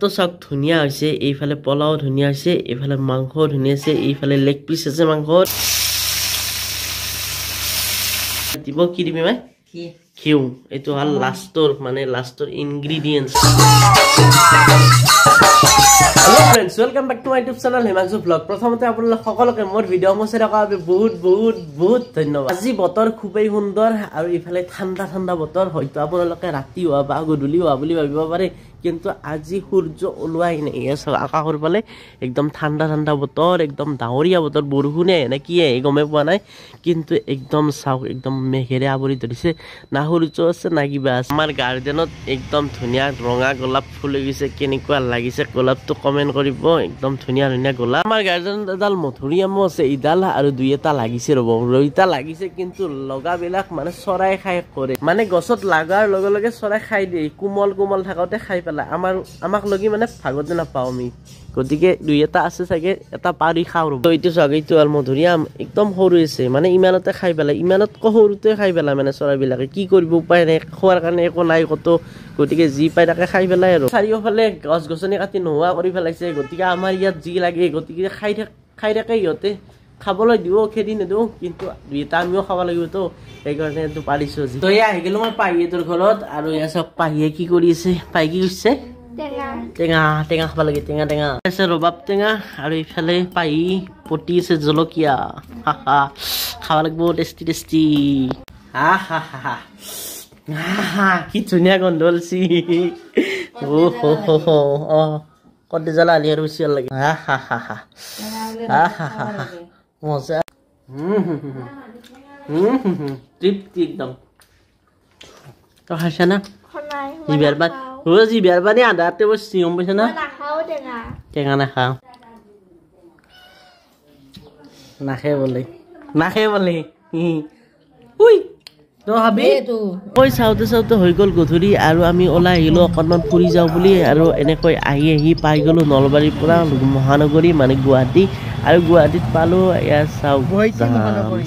তো সব ধুনীয়া হৈছে এইফালে পোলাও ধুনীয়া হৈছে এইফালে মাংস ধুনীয়া আছে এইফালে লেগ পিস আছে মাংস দিব কি দিবি মাই ঘিউ এইটো হল লাষ্টৰ ইনগ্ৰেডিয়েন্টস Hello friends, welcome back to my YouTube channel Himanshu Vlog. প্ৰথমতে আপোনালোক সকলোকে মোৰ ভিডিঅ' মই চাই থকা বহুত ধন্যবাদ। আজি বতৰ খুবেই সুন্দৰ আৰু ইফালে ঠাণ্ডা বতৰ হয়তো আপোনালোকে ৰাতি হোৱা বা গধূলি হোৱা বুলি ভাবিব পাৰে কিন্তু আজি সূৰ্য ওলোৱাই নাই আকাশৰ ফালে একদম ঠাণ্ডা বতৰ একদম ডাৱৰীয়া বতৰ বৰষুণে নে কি গমে পোৱা নাই কিন্তু একদম চাওক একদম মেঘেৰে আৱৰি ধৰিছে না সূৰ্য আছে না কিবা আছে আমাৰ গাৰ্ডেনত একদম ধুনীয়া ৰঙা গোলাপ ফুল গৈছে কেনেকুৱা লাগিছে গোলাপটো কমেন্ট কৰিব একদম ধুনীয়া গোলাপ আমাৰ গাৰ্ডেনত এডাল মধুৰিআমো আছে ইডাল আৰু দুই এটা লাগিছে ৰব ৰইতা লাগিছে কিন্তু লগাবিলাক মানে চৰাই খাই কৰে মানে গছত লাগাৰ লগে লগে চৰাই খাই দিয়ে কোমল থাকতে খাই আমাক লগি মানে ভাগতে নাপাও আমি গতিকে দুই এটা আছে চাগে এটা পাৰি খাও ৰব এইটো চাগৈটো আল মধুৰিআম একদম সৰু আছে মানে ইমানতে খাই পেলাই ইমানত সৰুতে খাই পেলাই মানে চৰাইবিলাকে কি কৰিব উপায় নাই খোৱাৰ কাৰণে একো নাই কত গতিকে যি পাই তাকে খাই পেলাই আৰু চাৰিওফালে গছ গছনি কাটি নোহোৱা কৰি পেলাইছে গতিকে আমাৰ ইয়াত যি লাগে গতিকে খাই থাকে ইহঁতে খাবলৈ দিব খেদি নেদিও কিন্তু দুইটা আমিও খাব লাগিব তো সেইকাৰণে এইটো পাৰিছো আজি তো আহি গেলো মই পাহিয়েটোৰ ঘৰত আৰু এয়া চব পাহিয়ে কি কৰি আছে পাহি কি কৰিছে টেঙা খাব লাগে টেঙা আছে ৰবাব টেঙা আৰু ইফালে পাহি পটি আছে জলকীয়া খাব লাগিব টেষ্টি কি ধুনীয়া গন্ধ ওলছি কত জ্বালা আলি আৰু বেছি ভাল লাগে মজা তৃপ্তি একদম তো খাইছা না জিবিয়াৰ পানী আধাতে বসছি গম পাইছা না টেঙা নাখাও নাখে বলে উই তো হাবি কৈ চাওঁতে হৈ গ'ল গধূলি আৰু আমি ওলাই আহিলো অকণমান ফুৰি যাওঁ বুলি আৰু এনেকৈ আহি পাই গ'লো নলবাৰীৰ পৰা মহানগৰী মানে গুৱাহাটী আৰু গুৱাহাটীত পালো এয়া চাওক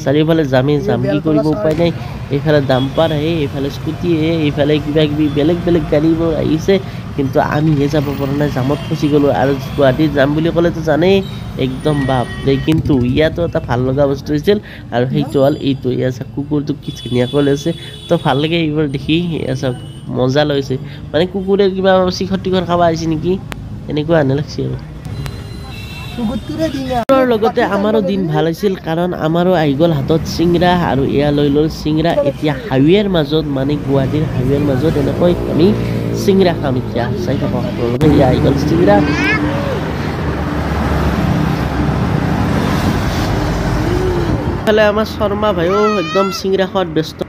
চাৰিওফালে যাম কি কৰিব উপায় নাই এইফালে ডাম্পাৰ আহে এইফালে স্কুটি আহে এইফালে কিবা কিবি বেলেগ গাড়ীবোৰ আহিছে কিন্তু আমিহে যাব পৰা নাই জামত ফচি গ'লো আৰু গুৱাহাটীত যাম বুলি ক'লেতো জানেই একদম বাপৰে কিন্তু ইয়াতো এটা ভাল লগা বস্তু হৈছিল আৰু সেইটো হ'ল এইটো এয়া চাওক কুকুৰটো কি ধুনীয়াকৈ লৈছে তো ভাল লাগে এইবোৰ দেখি এয়া চাওক মজা লৈছে মানে কুকুৰে কিবা চিখৰ খাব আহিছে নেকি এনেকুৱা আনে লাগছে আৰু লগতে আমাৰো দিন ভাল হৈছিল কাৰণ আমাৰো আহি গ'ল হাতত চিংৰা আৰু এয়া লৈ ল'ল চিংৰা এতিয়া হাইৱেৰ মাজত মানে গুৱাহাটীৰ হাইৱেৰ মাজত এনেকৈ আমি চিংৰা খাম এতিয়া চাই থাকক আপোনালোকে এয়া আহি গ'ল চিংৰা ইফালে আমাৰ শৰ্মা ভাইও একদম চিংৰা খোৱাত ব্যস্ত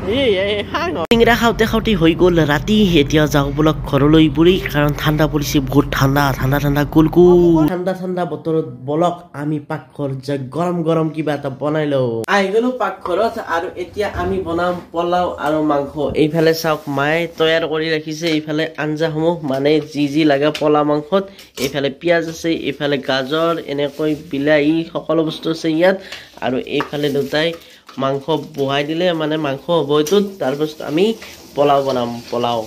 চিংৰা খাওঁতে হৈ গ'ল ৰাতি এতিয়া যাওঁ বলক ঘৰলৈ বুলি কাৰণ ঠাণ্ডা পৰিছে বহুত ঠাণ্ডা গুল ঠাণ্ডা বতৰত বলক আমি পাকঘৰ যে গৰম কিবা এটা বনাই লওঁ আহি গ'লো পাকঘৰত আৰু এতিয়া আমি বনাম পোলাও আৰু মাংস এইফালে চাওক মায়ে তৈয়াৰ কৰি ৰাখিছে এইফালে আঞ্জাসমূহ মানে যি লাগে পোলাও মাংসত এইফালে পিঁয়াজ আছে এইফালে গাজৰ এনেকৈ বিলাহী সকলো বস্তু আছে ইয়াত আৰু এইফালে দুটাই মাংস বহাই দিলে মানে মাংস হ'ব এইটোত তাৰপিছত আমি পোলাও বনাম পোলাও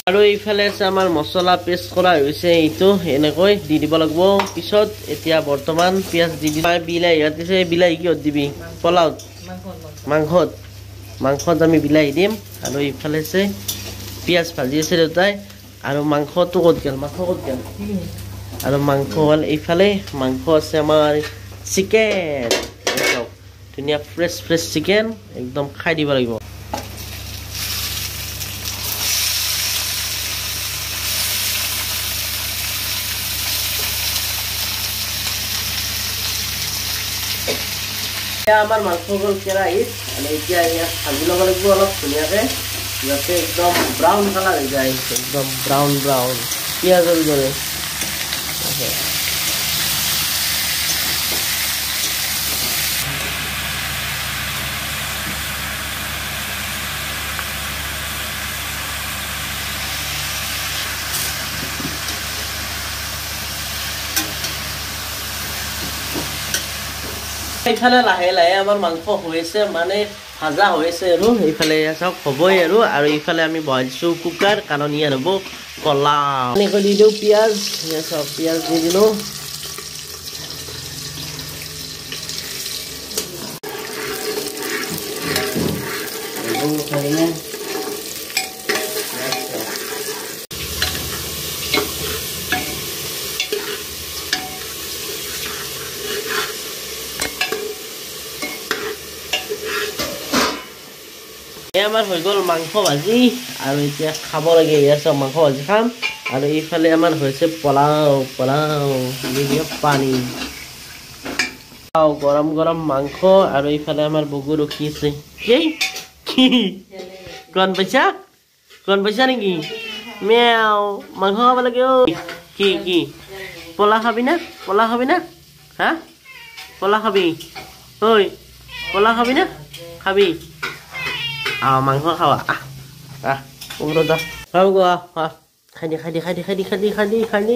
আৰু এইফালে আছে আমাৰ মছলা পেষ্ট কৰা হৈছে এইটো এনেকৈ দি দিব লাগিব পিছত এতিয়া বৰ্তমান পিঁয়াজ দি দিম বিলাহী কাটিছে বিলাহী কিহত দিবি পোলাওত মাংসত আমি বিলাহী দিম আৰু এইফালে আছে পিঁয়াজ ভাজি আছে দেউতাই আৰু মাংসটো ক'ত গেল আৰু মাংস হ'ল এইফালে মাংস আছে আমাৰ চিকেন ধুনীয়া ফ্ৰেছ চিকেন একদম খাই দিব লাগিব আমাৰ মাংস গ'ল কেৰাহীত আৰু এতিয়া ইয়াত ভাজি ল'ব লাগিব অলপ ধুনীয়াকৈ যাতে একদম ব্ৰাউন কালাৰ হৈ যায় একদম ব্ৰাউন পিঁয়াজৰ দৰে এইফালে লাহে লাহে আমাৰ মাংস হৈছে মানে ভাজা হৈছে আৰু এইফালে চাওক হ'বই আৰু এইফালে আমি বহাইছোঁ কুকাৰ কাৰণ ইয়াত হ'ব পোলাও এনেকৈ দি দিওঁ পিঁয়াজ চাওক পিঁয়াজ দি দিলোঁ আমাৰ হৈ গ'ল মাংস ভাজি আৰু এতিয়া খাব লাগে এয়া চব মাংস ভাজি খাম আৰু এইফালে আমাৰ হৈছে পোলাও পানী গৰম গৰম মাংস আৰু এইফালে আমাৰ বগু ৰখি আছে কোন পাইছা নেকি মেও মাংস খাব লাগে কি পোলা খাবি না হা পোলা খাবি ঐ পোলা খাবি না খাবি মাংস খাওয়া খাই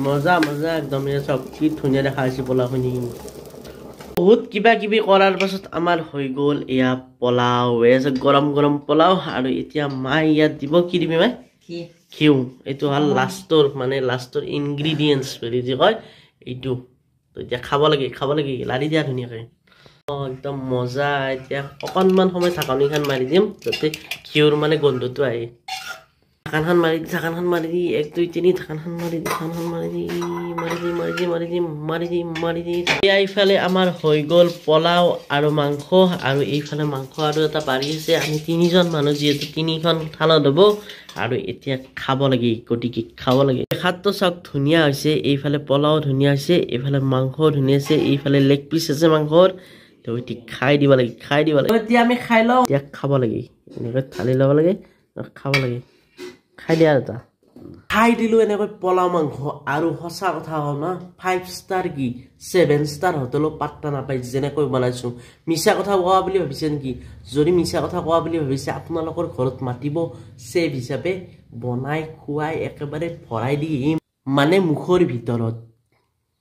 মজা একদম চব কি ধুনীয়া দেখা হৈছে পোলাওখিনি বহুত কিবা কিবি কৰাৰ পাছত আমাৰ হৈ গ'ল এয়া পোলাও গৰম গৰম পোলাও আৰু এতিয়া মাই ইয়াত দিব কি দিবি মাই ঘিউ এইটো হ'ল লাষ্টৰ ইনগ্ৰিডিয়েণ্টছ বুলি যি কয় এইটো এতিয়া খাব লাগে লাৰি দিয়া ধুনীয়াকৈ একদম মজা এতিয়া অকণমান সময় ঢাকনিখন মাৰি দিম যাতে ঘিউৰ মানে গোন্ধটো আহে ঢাকনখন মাৰি দি 1 2 3 ঢাকনখন মাৰি দি এইফালে আমাৰ হৈ গ'ল পোলাও আৰু মাংস আৰু এইফালে মাংস আৰু এটা বাঢ়ি আছে আমি 3জন মানুহ যিহেতু 3খন থালত হ'ব আৰু এতিয়া খাব লাগে গতিকে খাব লাগে দেখাততো চাওক ধুনীয়া হৈছে এইফালে পোলাও ধুনীয়া হৈছে এইফালে মাংসও ধুনীয়া আছে এইফালে লেগ পিচ আছে মাংসৰ খাই দিব লাগে এতিয়া আমি খাই লওঁ এতিয়া খাব লাগে এনেকৈ থালি ল'ব লাগে খাব লাগে খাই দিয়া এটা খাই দিলোঁ এনেকৈ পোলাও মাংস আৰু সঁচা কথা হ'ল না 5 ষ্টাৰ কি 7 ষ্টাৰ হোটেলত পাত্তা নাপায় যেনেকৈ বনাইছোঁ মিছা কথা কোৱা বুলি ভাবিছে নেকি যদি মিছা কথা কোৱা বুলি ভাবিছে আপোনালোকৰ ঘৰত মাতিব চেফ হিচাপে বনাই খুৱাই একেবাৰে ভৰাই দি মানে মুখৰ ভিতৰত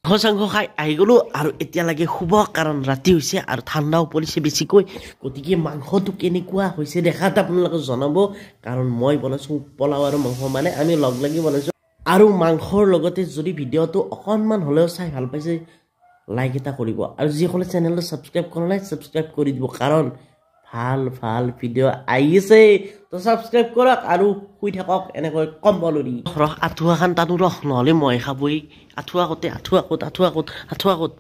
মাংস খাই আহি গ'লো আৰু এতিয়া লাগে শুব কাৰণ ৰাতি হৈছে আৰু ঠাণ্ডাও পৰিছে বেছিকৈ গতিকে মাংসটো কেনেকুৱা হৈছে দেখাত আপোনালোকে জনাব কাৰণ মই বনাইছোঁ পোলাও আৰু মাংস মানে আমি লগ লাগি বনাইছোঁ আৰু মাংসৰ লগতে যদি ভিডিঅ'টো অকণমান হ'লেও চাই ভাল পাইছে লাইক এটা কৰিব আৰু যিসকলে চেনেলটো ছাবস্ক্ৰাইব কৰা নাই ছাবস্ক্ৰাইব কৰি দিব কাৰণ ভাল ভিডিঅ' আহিছে তো ছাবস্ক্ৰাইব কৰক আৰু শুই থাকক এনেকৈ কম্বল উৰি আঁঠুৱাখন টানো নহ'লে মই খাবই আঁঠুৱা ক'ত